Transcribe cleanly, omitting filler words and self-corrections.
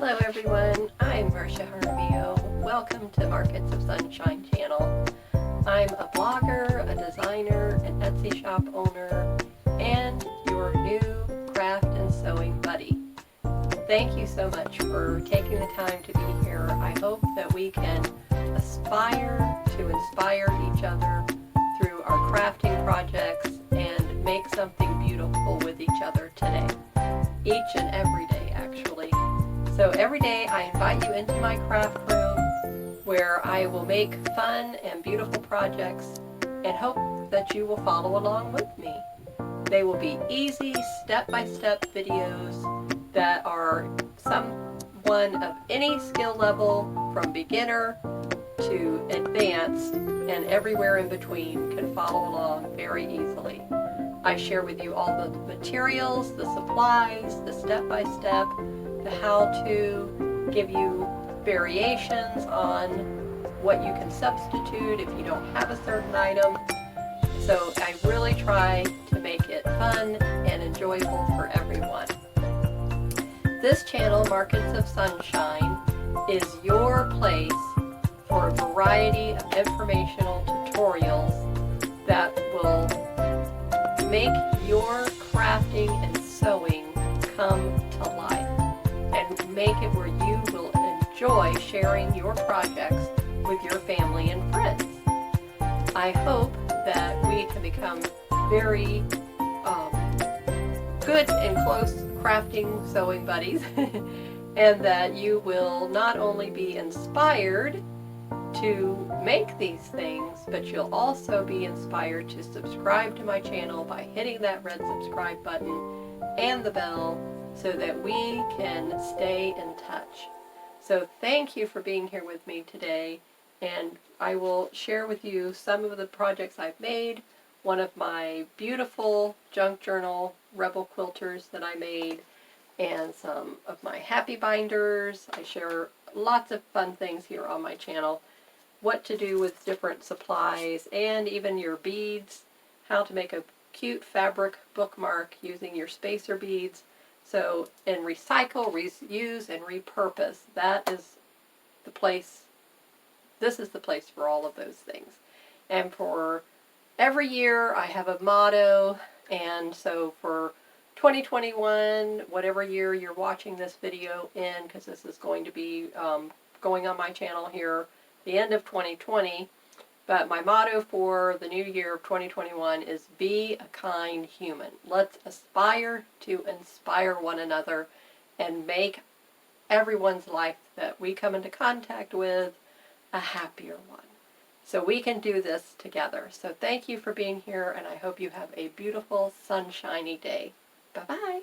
Hello everyone, I'm Marsha. Welcome to Markets of Sunshine channel. I'm a blogger, a designer, an Etsy shop owner, and your new craft and sewing buddy. Thank you so much for taking the time to be here. I hope that we can aspire to inspire each other through our crafting projects and make something beautiful with each other today. Each and every day, actually. So every day I invite you into my craft room where I will make fun and beautiful projects and hope that you will follow along with me. They will be easy, step-by-step videos that are someone of any skill level, from beginner to advanced, and everywhere in between can follow along very easily. I share with you all the materials, the supplies, the step-by-step, the how-to, give you variations on what you can substitute if you don't have a certain item. So I really try to make it fun and enjoyable for everyone. This channel, Markets of Sunshine, is your place for a variety of informational tutorials that will make your crafting and sewing come to life and make it where you will enjoy sharing your projects with your family and friends. I hope that we can become very good and close crafting sewing buddies and that you will not only be inspired to make these things, but you'll also be inspired to subscribe to my channel by hitting that red subscribe button and the bell so that we can stay in touch. So thank you for being here with me today, and I will share with you some of the projects I've made. One of my beautiful junk journal rebel quilters that I made, and some of my happy binders. I share lots of fun things here on my channel. What to do with different supplies, and even your beads, how to make a cute fabric bookmark using your spacer beads. So, and recycle, reuse, and repurpose. That is the place, this is the place for all of those things. And for every year I have a motto, and so for 2021, whatever year you're watching this video in, because this is going to be going on my channel here the end of 2020, but my motto for the new year of 2021 is be a kind human. Let's aspire to inspire one another and make everyone's life that we come into contact with a happier one. So we can do this together. So thank you for being here, and I hope you have a beautiful, sunshiny day. Bye-bye.